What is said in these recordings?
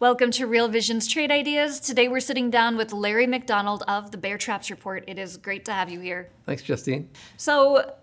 Welcome to Real Vision's Trade Ideas. Today we're sitting down with Larry McDonald of the Bear Traps Report. It is great to have you here. Thanks, Justine. So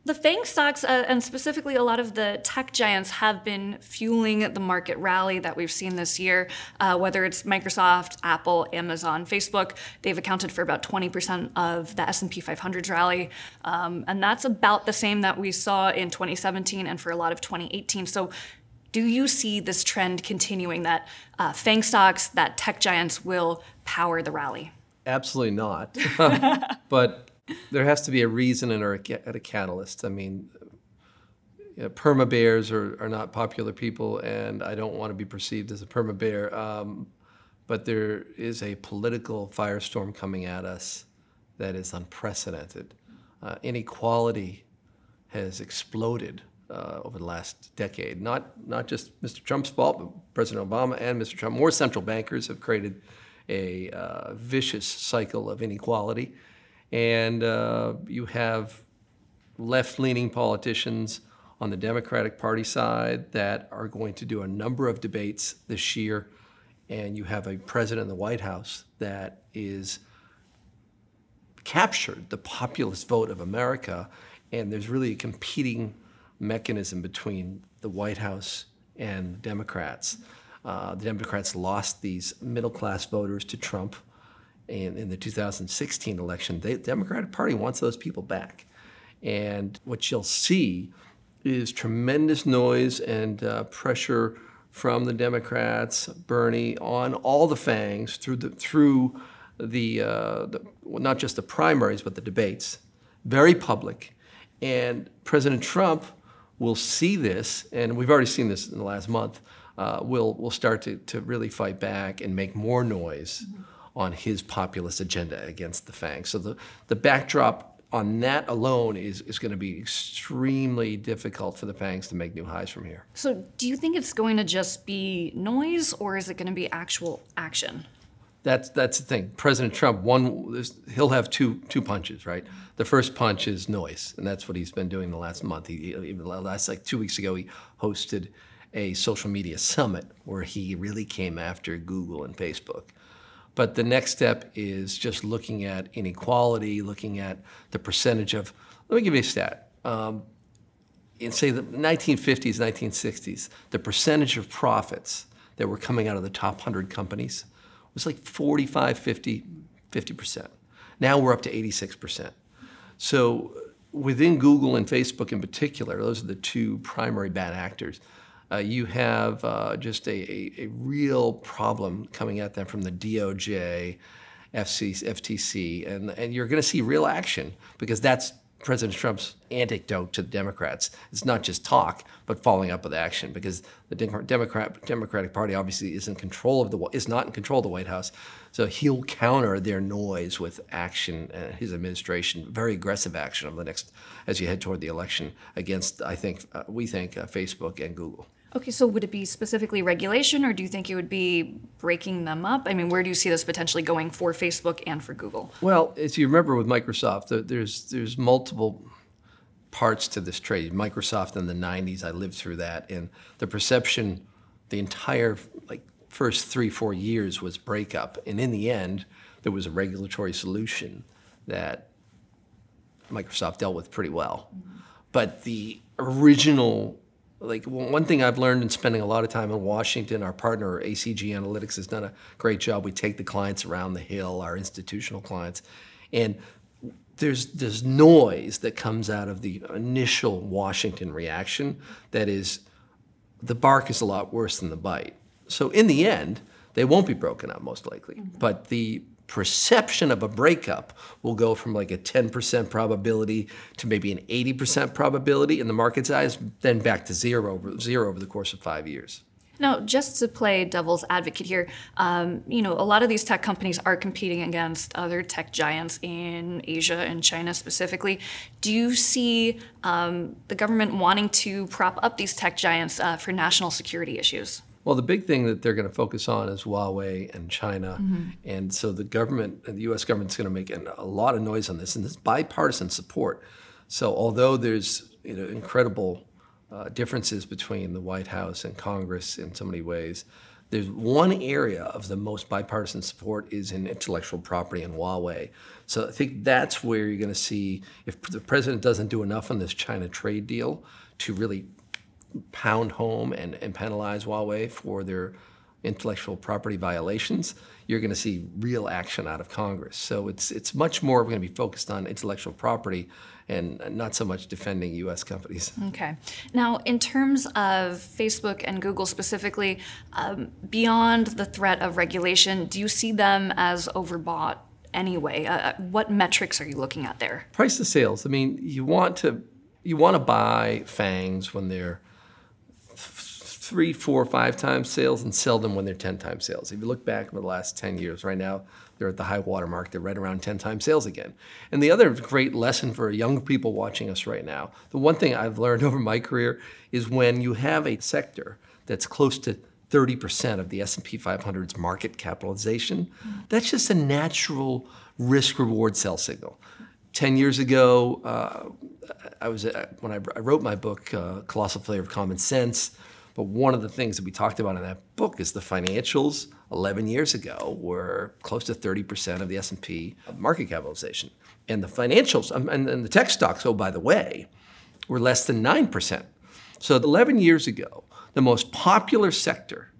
the FAANG stocks, and specifically a lot of the tech giants, have been fueling the market rally that we've seen this year, whether it's Microsoft, Apple, Amazon, Facebook. They've accounted for about 20% of the S&P 500's rally, and that's about the same that we saw in 2017 and for a lot of 2018. So do you see this trend continuing, that FAANG stocks, that tech giants will power the rally? Absolutely not. But there has to be a reason and a catalyst. I mean, perma bears are not popular people, and I don't want to be perceived as a perma bear. But there is a political firestorm coming at us that is unprecedented. Inequality has exploded over the last decade. Not just Mr. Trump's fault, but President Obama and Mr. Trump. More central bankers have created a vicious cycle of inequality. And you have left-leaning politicians on the Democratic Party side that are going to do a number of debates this year. And you have a president in the White House that is captured the populist vote of America. And there's really a competing mechanism between the White House and the Democrats. The Democrats lost these middle-class voters to Trump in the 2016 election. The Democratic Party wants those people back. And what you'll see is tremendous noise and pressure from the Democrats, Bernie, on all the FAANGs through the not just the primaries, but the debates. Very public. And President Trump will see this, and we've already seen this in the last month, will start to really fight back and make more noise on his populist agenda against the FAANG. So the backdrop on that alone is going to be extremely difficult for the FAANGs to make new highs from here. So do you think it's going to just be noise, or is it going to be actual action? That's the thing. President Trump, he'll have two punches, right? The first punch is noise, and that's what he's been doing the last month. Like 2 weeks ago, he hosted a social media summit where he really came after Google and Facebook. But the next step is just looking at inequality, looking at the percentage of, let me give you a stat. In say the 1950s, 1960s, the percentage of profits that were coming out of the top 100 companies was like 45, 50%. Now we're up to 86%. So within Google and Facebook in particular, those are the two primary bad actors. You have just a real problem coming at them from the DOJ, FTC, and you're going to see real action because that's President Trump's antidote to the Democrats. It's not just talk, but following up with action, because the Democratic Party obviously is not in control of the White House. So he'll counter their noise with action, his administration, very aggressive action over the next, as you head toward the election against, we think, Facebook and Google. Okay, so would it be specifically regulation, or do you think it would be breaking them up? I mean, where do you see this potentially going for Facebook and for Google? Well, as you remember with Microsoft, there's multiple parts to this trade. Microsoft in the 90s, I lived through that, and the perception, the entire first 3-4 years was breakup, and in the end, there was a regulatory solution that Microsoft dealt with pretty well. But the original, one thing I've learned in spending a lot of time in Washington, our partner, ACG Analytics, has done a great job. We take the clients around the hill, our institutional clients, and there's noise that comes out of the initial Washington reaction that is, the bark is a lot worse than the bite. So in the end, they won't be broken up, most likely. But the perception of a breakup will go from like a 10% probability to maybe an 80% probability in the market's eyes, then back to zero over the course of 5 years. Now, just to play devil's advocate here, a lot of these tech companies are competing against other tech giants in Asia and China specifically. Do you see the government wanting to prop up these tech giants for national security issues? Well, the big thing that they're going to focus on is Huawei and China. And so the government, the U.S. government's going to make a lot of noise on this, and there's bipartisan support. So although there's incredible differences between the White House and Congress in so many ways, There's one area of the most bipartisan support is in intellectual property and Huawei. So I think that's where you're going to see, if the president doesn't do enough on this China trade deal to really pound home and penalize Huawei for their intellectual property violations, you're going to see real action out of Congress. So it's much more going to be focused on intellectual property and not so much defending U.S. companies. Okay. Now, in terms of Facebook and Google specifically, beyond the threat of regulation, do you see them as overbought anyway? What metrics are you looking at there? Price to sales. I mean, you want to buy FAANGs when they're 3, 4, 5 times sales and sell them when they're 10 times sales. If you look back over the last 10 years, right now, they're at the high water mark. They're right around 10 times sales again. And the other great lesson for young people watching us right now, the one thing I've learned over my career is when you have a sector that's close to 30% of the S&P 500's market capitalization, that's just a natural risk-reward sell signal. 10 years ago, when I wrote my book, Colossal Failure of Common Sense, but one of the things that we talked about in that book is the financials 11 years ago were close to 30% of the S&P market capitalization. And the financials, and the tech stocks, oh, by the way, were less than 9%. So 11 years ago, the most popular sector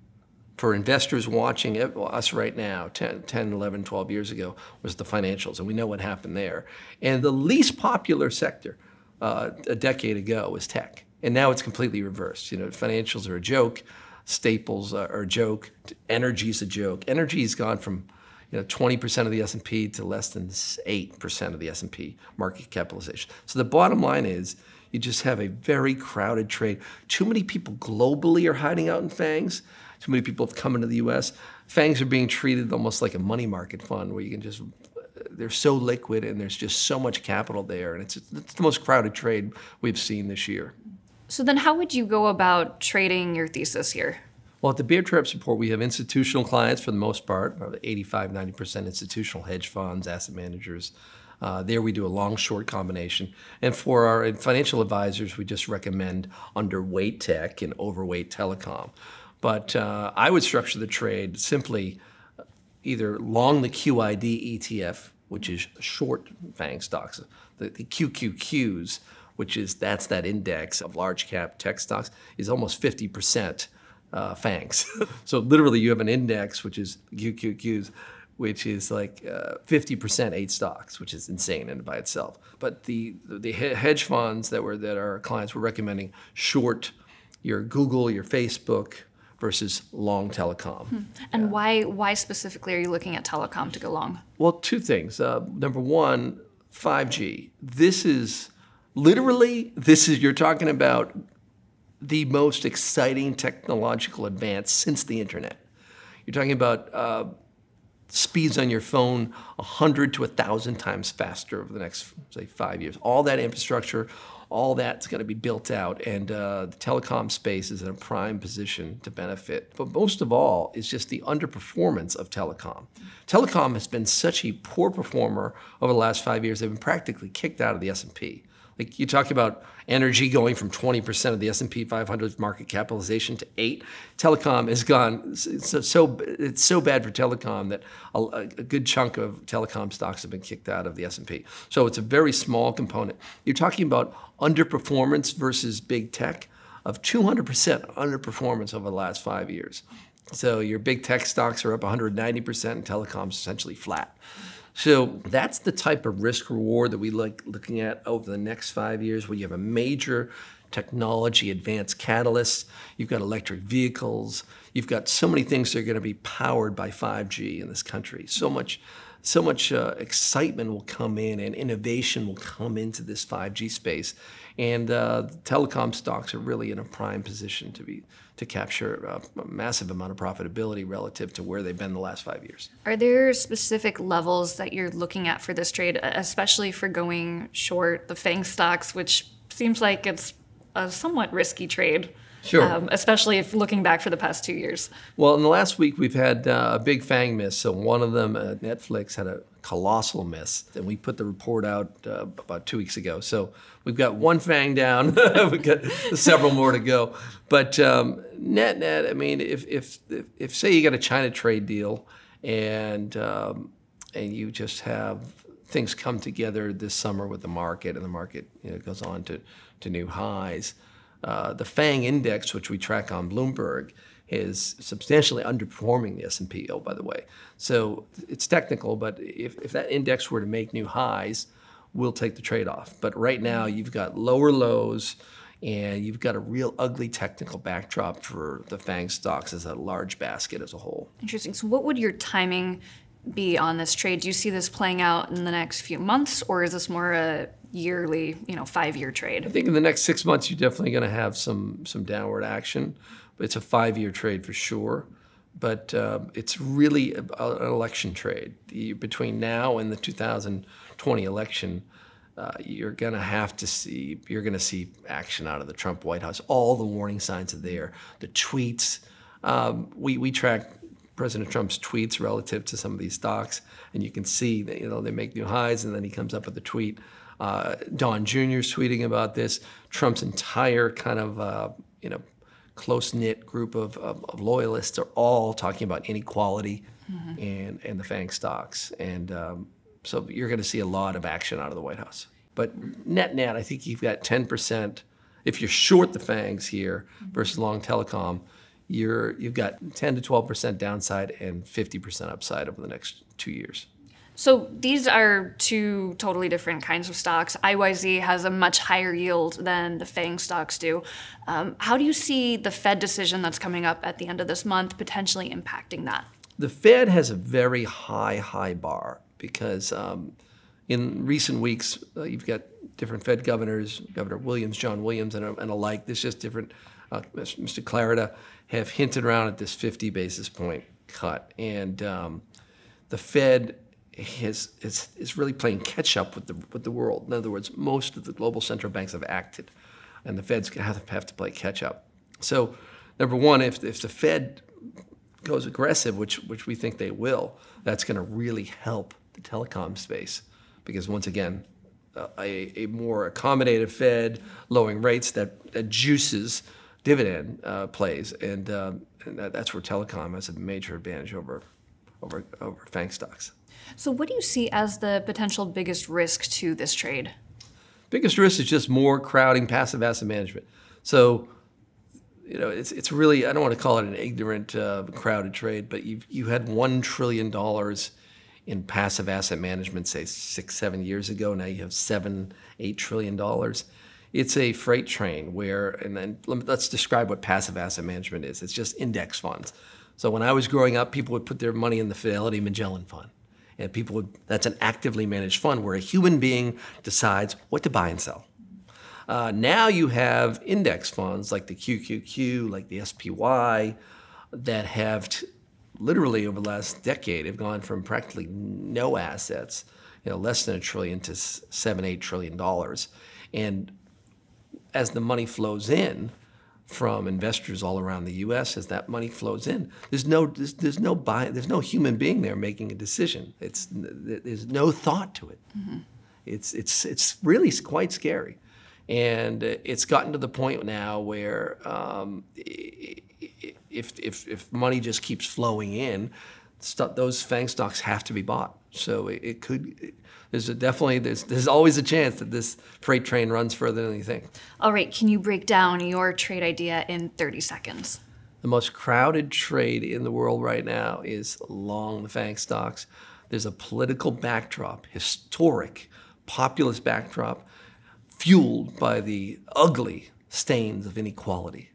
for investors watching us right now, 10, 11, 12 years ago, was the financials. And we know what happened there. And the least popular sector a decade ago was tech. And now it's completely reversed. You know, financials are a joke, staples are a joke, energy's a joke. Energy's gone from 20% of the S&P to less than 8% of the S&P market capitalization. So the bottom line is you just have a very crowded trade. Too many people globally are hiding out in FAANGs. Too many people have come into the U.S. FAANGs are being treated almost like a money market fund where you can just, they're so liquid and there's just so much capital there. And it's the most crowded trade we've seen this year. So then how would you go about trading your thesis here? Well, at the Bear Trap Support, we have institutional clients for the most part, about 85, 90% institutional hedge funds, asset managers. There we do a long-short combination. And for our financial advisors, we just recommend underweight tech and overweight telecom. But I would structure the trade simply either long the QID ETF, which is short FAANG stocks, the QQQs, which is that index of large cap tech stocks, is almost 50% FAANGs. So literally you have an index, which is QQQs, which is like 50% 8 stocks, which is insane in and by itself. But the hedge funds that our clients were recommending short your Google, your Facebook, versus long telecom. And why specifically are you looking at telecom to go long? Well, 2 things. Number one, 5G. You're talking about the most exciting technological advance since the internet. You're talking about speeds on your phone 100 to 1,000 times faster over the next, say, 5 years. All that infrastructure, all that's going to be built out, and the telecom space is in a prime position to benefit. But most of all is just the underperformance of telecom. Telecom has been such a poor performer over the last 5 years, they've been practically kicked out of the S&P. Like you talk about energy going from 20% of the S&P 500's market capitalization to 8. Telecom has gone, it's so bad for telecom that a good chunk of telecom stocks have been kicked out of the S&P. So it's a very small component. You're talking about underperformance versus big tech of 200% underperformance over the last 5 years. So your big tech stocks are up 190% and telecom's essentially flat. So that's the type of risk reward that we like looking at over the next 5 years, where you have a major technology advanced catalyst, you've got electric vehicles, you've got so many things that are going to be powered by 5G in this country. So much excitement will come in and innovation will come into this 5G space. And telecom stocks are really in a prime position to capture a massive amount of profitability relative to where they've been the last 5 years. Are there specific levels that you're looking at for this trade, especially for going short the FAANG stocks, which seems like it's a somewhat risky trade? Sure. Especially if looking back for the past 2 years. Well, in the last week, we've had a big FAANG miss. So one of them, Netflix, had a colossal miss. And we put the report out about 2 weeks ago. So we've got one FAANG down. We've got several more to go. But net, I mean, if say you got a China trade deal and you just have things come together this summer with the market, and the market goes on to new highs, the FAANG index, which we track on Bloomberg, is substantially underperforming the S&P, oh, by the way. So it's technical, but if that index were to make new highs, we'll take the trade-off. But right now, you've got lower lows, and you've got a real ugly technical backdrop for the FAANG stocks as a large basket as a whole. Interesting. So what would your timing be on this trade? Do you see this playing out in the next few months, or is this more a yearly, 5-year trade? I think in the next 6 months, you're definitely going to have some downward action. But it's a 5-year trade for sure. But it's really an election trade. Between now and the 2020 election, you're going to see action out of the Trump White House. All the warning signs are there. The tweets. We track President Trump's tweets relative to some of these stocks, and you can see that they make new highs, and then he comes up with a tweet. Don Jr.'s tweeting about this. Trump's entire kind of close-knit group of loyalists are all talking about inequality and the FAANG stocks. And so you're going to see a lot of action out of the White House. But net, I think you've got 10%. If you're short the FAANGs here versus long telecom, you've got 10 to 12% downside and 50% upside over the next 2 years. So these are two totally different kinds of stocks. IYZ has a much higher yield than the FAANG stocks do. How do you see the Fed decision that's coming up at the end of this month potentially impacting that? The Fed has a very high bar because in recent weeks, you've got different Fed governors, Governor Williams, John Williams, and alike. There's just different, Mr. Clarida, have hinted around at this 50 basis point cut. And the Fed is really playing catch up with the world. In other words, most of the global central banks have acted, and the Fed's have to play catch up. So, number one, if the Fed goes aggressive, which we think they will, that's going to really help the telecom space, because once again, a more accommodative Fed lowering rates that juices dividend plays, and that's where telecom has a major advantage over FAANG stocks. So what do you see as the potential biggest risk to this trade? Biggest risk is just more crowding passive asset management. So, it's really, I don't want to call it an ignorant, crowded trade, but you had $1 trillion in passive asset management, say 6-7 years ago. Now you have $7-8 trillion. It's a freight train and then let's describe what passive asset management is. It's just index funds. So when I was growing up, people would put their money in the Fidelity Magellan Fund. And that's an actively managed fund where a human being decides what to buy and sell. Now you have index funds like the QQQ, like the SPY, that have literally over the last decade have gone from practically no assets, less than $1 trillion to $7-8 trillion. And as the money flows in from investors all around the U.S., as that money flows in, there's no human being there making a decision. There's no thought to it. Mm-hmm. It's really quite scary, and it's gotten to the point now where if money just keeps flowing in, those FAANG stocks have to be bought. So there's always a chance that this freight train runs further than you think. All right, can you break down your trade idea in 30 seconds? The most crowded trade in the world right now is long the FAANG stocks. There's a political backdrop, historic populist backdrop, fueled by the ugly stains of inequality,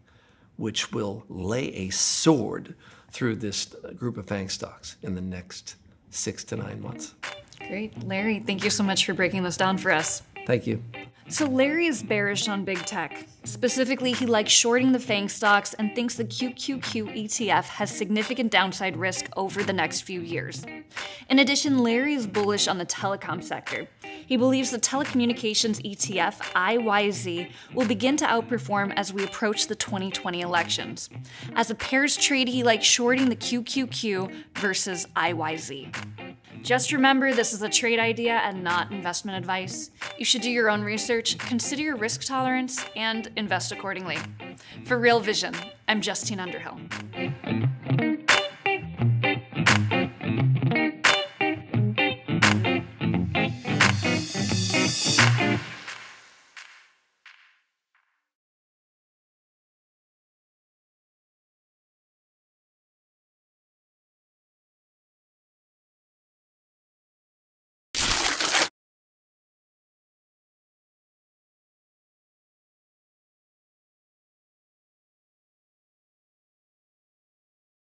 which will lay a sword through this group of FAANG stocks in the next 6 to 9 months. Great. Larry, thank you so much for breaking this down for us. Thank you. So Larry is bearish on big tech. Specifically, he likes shorting the FAANG stocks and thinks the QQQ ETF has significant downside risk over the next few years. In addition, Larry is bullish on the telecom sector. He believes the Telecommunications ETF, SIYZ, will begin to outperform as we approach the 2020 elections. As a pairs trade, he likes shorting the QQQ versus SIYZ. Just remember, this is a trade idea and not investment advice. You should do your own research, consider your risk tolerance, and invest accordingly. For Real Vision, I'm Justine Underhill.